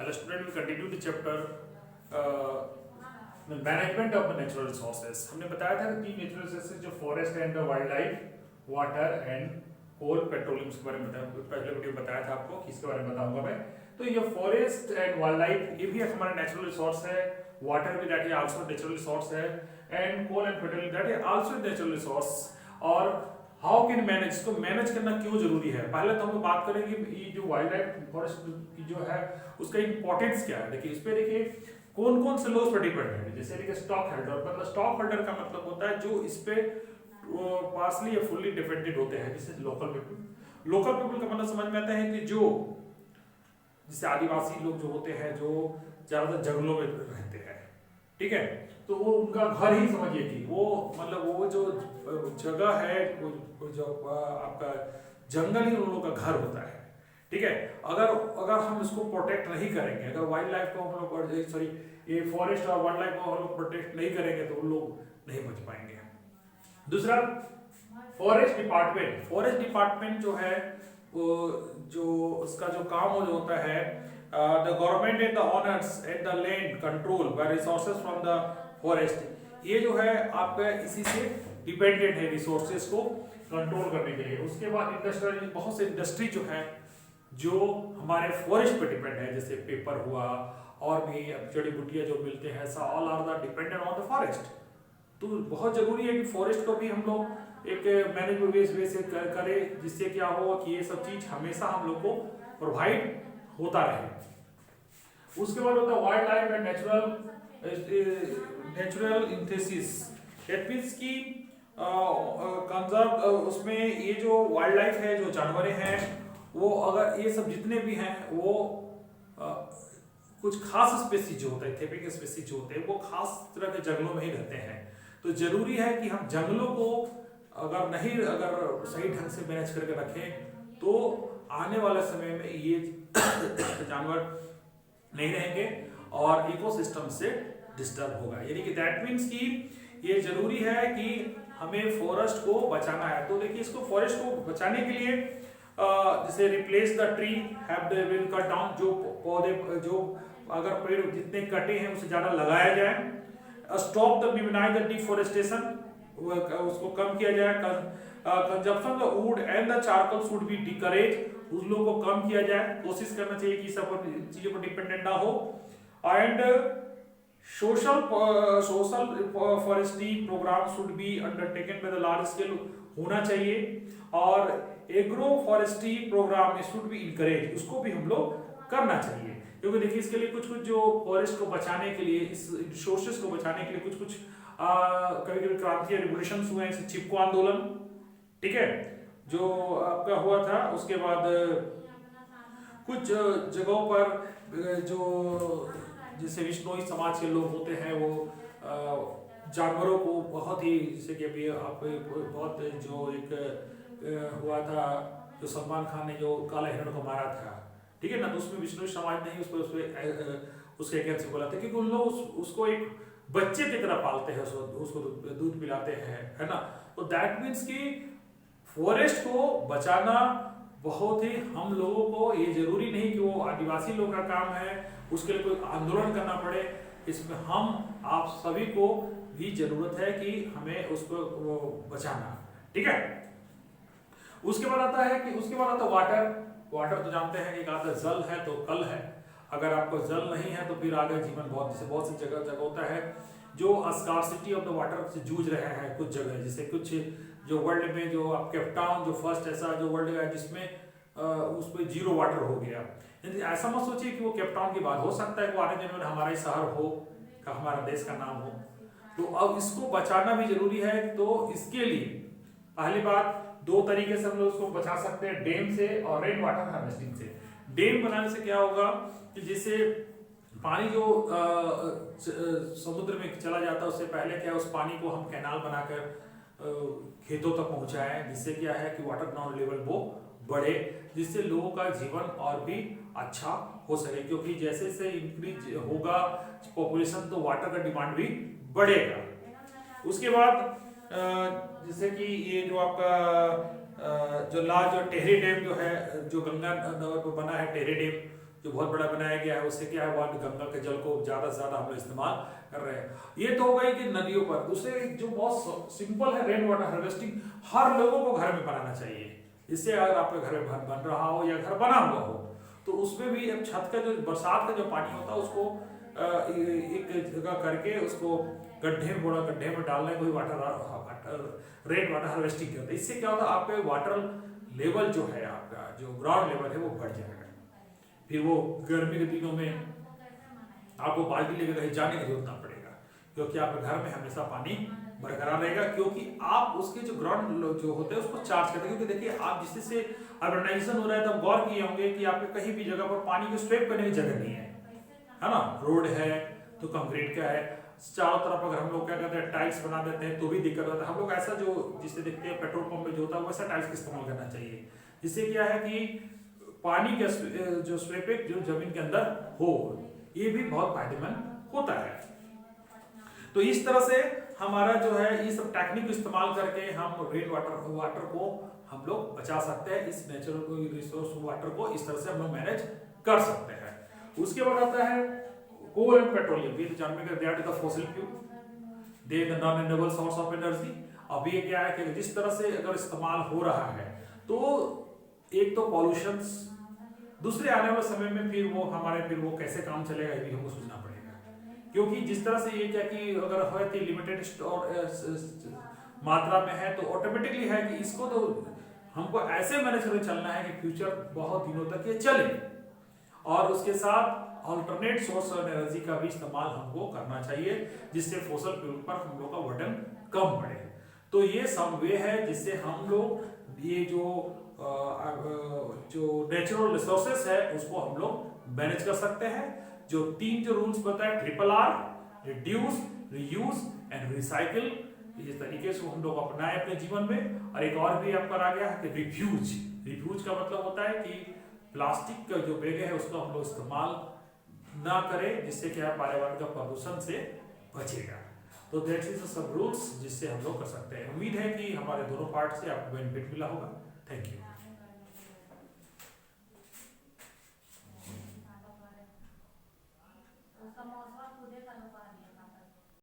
Hello student, we continue the chapter management of the natural resources. हमने बताया था कि तीन नेचुरल रिसोर्सेज जो forest and the wildlife, water and coal, petroleum के बारे में पहले वीडियो बताया था आपको, किसके बारे में बताऊंगा मैं। तो ये फॉरेस्ट एंड वाइल्ड लाइफ ये भी एक हमारा नेचुरल रिसोर्स है, वाटर भी that is also natural resource है, and coal and petroleum that is also natural resource. और हाउ कैन मैनेज, इसको मैनेज करना क्यों जरूरी है। पहले तो हम बात करेंगे ये जो वाइल्ड लाइफ फॉरेस्ट की जो है उसका इंपॉर्टेंस क्या है। देखिए इस पे देखिए कौन कौन से लोग पर डिपेंड है। जैसे देखिए स्टॉक होल्डर, मतलब स्टॉक होल्डर का मतलब होता है जो इस पे पार्सली या फुल्ली डिपेंडेंट होते हैं। जैसे लोकल पीपल, लोकल पीपल का मतलब समझ में आता है कि जो जैसे आदिवासी लोग जो होते हैं जो ज्यादातर जंगलों में रहते हैं, ठीक है, तो वो उनका घर ही समझिए कि वो मतलब वो जो जगह है वो जो आपका जंगल ही उन लोगों का घर होता है, ठीक है। अगर हम इसको प्रोटेक्ट नहीं करेंगे, अगर वाइल्ड लाइफ को हम लोग सॉरी ये फॉरेस्ट और वाइल्ड लाइफ को हम लोग प्रोटेक्ट नहीं करेंगे तो उन लोग नहीं बच पाएंगे। दूसरा फॉरेस्ट डिपार्टमेंट, फॉरेस्ट डिपार्टमेंट जो है वो जो उसका जो काम हो जो होता है the government and the owners and the land control by resources from the forest। ये जो है आपका इसी से डिपेंडेंट है रिसोर्सेज को कंट्रोल करने के लिए। उसके बाद इंडस्ट्रियल, बहुत से इंडस्ट्री जो है जो हमारे फॉरेस्ट पे डिपेंड है, जैसे पेपर हुआ और भी जड़ी बूटियां जो मिलते हैं, ऐसा all are the dependent on the forest. तो बहुत जरूरी है कि फॉरेस्ट को भी हम लोग एक मैनेजमेंट वे से करें, जिससे क्या हो कि ये सब चीज हमेशा हम लोग को प्रोवाइड होता रहे। उसके बाद होता है wild life and natural synthesis. That means कि कंजर्व उसमें ये जो वाइल्ड लाइफ है, जो जानवर हैं, वो अगर ये सब जितने भी हैं वो कुछ खास स्पेसीज जो होता है, थेपिक स्पेसीज जो होते हैं, वो खास तरह के जंगलों में ही रहते हैं। तो जरूरी है कि हम जंगलों को अगर सही ढंग से मैनेज करके रखें तो आने वाले समय में ये जानवर नहीं रहेंगे और इकोसिस्टम से डिस्टर्ब होगा। यानी कि दैट मीन्स कि ये जरूरी है कि हमें फॉरेस्ट को बचाना है। तो देखिए इसको फॉरेस्ट को बचाने के लिए जैसे replace the tree have been cut down, जो पौधे जो अगर पेड़ जितने कटे हैं उससे ज्यादा लगाया जाए। Stop the minimize the deforestation, उसको कम किया जाए। Consumption the wood and the charcoal should be decrease, उस लोगों को कम किया जाए। कोशिश करना चाहिए कि सब चीजों पर डिपेंडेंट ना हो। And social forestry programme should be undertaken by the large scale, होना चाहिए। और agro forestry programme should be encourage, उसको भी हम लोग करना चाहिए। क्योंकि देखिए इसके लिए कुछ कुछ जो फॉरेस्ट को बचाने के लिए, इस रिसोर्सेज को बचाने के लिए कुछ कुछ कभी कभी क्रांति रिवोल्यूशन हुए हैं, जैसे चिपको आंदोलन, ठीक है, जो आपका हुआ था। उसके बाद कुछ जगहों पर जो जैसे विश्नोई समाज के लोग होते हैं वो जानवरों को बहुत ही, जैसे कि अभी आप बहुत जो एक हुआ था जो सलमान खान ने जो काला हिरण को मारा था, ठीक है ना, तो उसमें विष्णु समाज ने उसके अगेंस्ट से बोला था, क्योंकि उन लोग उसको एक बच्चे की तरह पालते हैं, उसको दूध पिलाते हैं, है ना। तो दैट मीन्स कि फॉरेस्ट को बचाना बहुत ही हम लोगों को, ये जरूरी नहीं कि वो आदिवासी लोगों का काम है, उसके लिए कोई आंदोलन करना पड़े। इसमें हम आप सभी को भी जरूरत है कि हमें उसको बचाना, ठीक है। उसके बाद आता है वाटर। वाटर तो जानते हैं कि अगर जल है तो कल है, अगर आपको जल नहीं है तो फिर आगे जीवन बहुत सी जगह होता है जो स्कार्सिटी ऑफ द वाटर से जूझ रहे हैं। कुछ जगह जैसे कुछ जो वर्ल्ड में जो आप केप टाउन जो फर्स्ट ऐसा जो वर्ल्ड है जिसमें उस पर 0 वाटर हो गया। ऐसा मत सोचिए कि वो केप टाउन की बात, हो सकता है कि आने दिन में हमारा ही शहर हो, हमारा देश का नाम हो। तो अब इसको बचाना भी जरूरी है। तो इसके लिए पहली बात 2 तरीके से हम लोग उसको बचा सकते हैं, डैम से और रेन वाटर हार्वेस्टिंग से। डैम बनाने से क्या होगा कि जिससे पानी जो समुद्र में चला जाता है उससे पहले क्या है, उस पानी को हम कैनाल बनाकर खेतों तक पहुंचाएं, जिससे क्या है कि वाटर ग्राउंड लेवल वो बढ़े, जिससे लोगों का जीवन और भी अच्छा हो सके। क्योंकि जैसे जैसे इंक्रीज होगा पॉपुलेशन तो वाटर का डिमांड भी बढ़ेगा। उसके बाद जैसे कि ये जो आपका जो लार्ज टेहरी डैम जो है, जो गंगा नगर पर बना है टेहरी डैम, जो बहुत बड़ा बनाया गया है, उससे क्या है वहाँ गंगा के जल को ज्यादा से ज्यादा हम लोग इस्तेमाल कर रहे हैं। ये तो हो गई कि नदियों पर। दूसरे जो बहुत सिंपल है रेन वाटर हार्वेस्टिंग, हर लोगों को घर में बनाना चाहिए। इससे अगर आपके घर में बन रहा हो या घर बना हुआ हो तो उसमें भी अब छत का जो बरसात का जो पानी होता है उसको एक जगह करके उसको गड्ढे में डालना है, कोई रेन वाटर हार्वेस्टिंग के होता है। इससे क्या होता है आपके वाटर लेवल जो है, आपका जो ग्राउंड लेवल है वो बढ़ जाएगा। फिर वो गर्मी के दिनों में आपको बाल्टी लेकर कहीं जाने की जरूरत ना पड़ेगा, क्योंकि आपके घर में हमेशा पानी बरकरार रहेगा, क्योंकि आप उसके जो ग्राउंड जो होते हैं उसको चार्ज करते हैं। क्योंकि देखिए आप जिससे अर्बनाइजेशन हो रहा है तो आप गौर किए होंगे कि आपके कहीं भी जगह पर पानी को स्वेप करने की जगह नहीं है ना। रोड है तो कंक्रीट का है, चारों तरफ अगर हम लोग क्या करते हैं टाइल्स बना देते हैं तो भी दिक्कत होता है। हम लोग ऐसा जो जिससे देखते हैं पेट्रोल पंप में जो होता है वैसा टाइल्स का इस्तेमाल करना चाहिए, जिससे क्या है कि पानी का जो स्वेपेज जो जमीन के अंदर हो, ये भी बहुत फायदेमंद होता है। तो इस तरह से हमारा जो है ये सब टेक्निक इस्तेमाल करके हम रेन वाटर को हम लोग बचा सकते हैं। इस नेचुरल रिसोर्स वाटर को इस तरह से हम लोग मैनेज कर सकते हैं। उसके बाद आता है कोल एंड पेट्रोलियम। ये तो जानने का they are the fossil fuel, they the non renewable source of energy. अब ये क्या है कि जिस तरह से अगर इस्तेमाल हो रहा है तो एक तो पॉल्यूशन, दूसरे आने वाले समय में फिर वो कैसे काम चलेगा ये भी हमको सोचना पड़ेगा। क्योंकि जिस तरह से ये क्या कि अगर है लिमिटेड मात्रा में है तो ऑटोमेटिकली है कि इसको तो हमको ऐसे मैनेज करके चलना है कि फ्यूचर बहुत दिनों तक ये चले, और उसके साथ अल्टरनेट सोर्स ऑफ एनर्जी का भी इस्तेमाल हमको करना चाहिए, जिससे फॉसिल फ्यूल पर हम लोग का बर्डन कम पड़े। तो ये सब वे है जिससे हम लोग ये जो नेचुरल रिसोर्सेस है उसको हम लोग मैनेज कर सकते हैं। जो तीन जो रूल्स बताए, RRR, reduce, reuse and recycle, इस तरीके से हम लोग अपनाएं अपने जीवन में। और एक और भी आपका आ गया है कि रिफ्यूज। रिफ्यूज का मतलब होता है कि प्लास्टिक का जो बैग है उसको हम लोग इस्तेमाल ना करें, जिससे क्या पर्यावरण का प्रदूषण से बचेगा। तो दैट्स इज सब रूल्स जिससे हम लोग कर सकते हैं। उम्मीद है कि हमारे दोनों पार्ट से आपको बेनिफिट मिला होगा। Thank you. उसका मौसम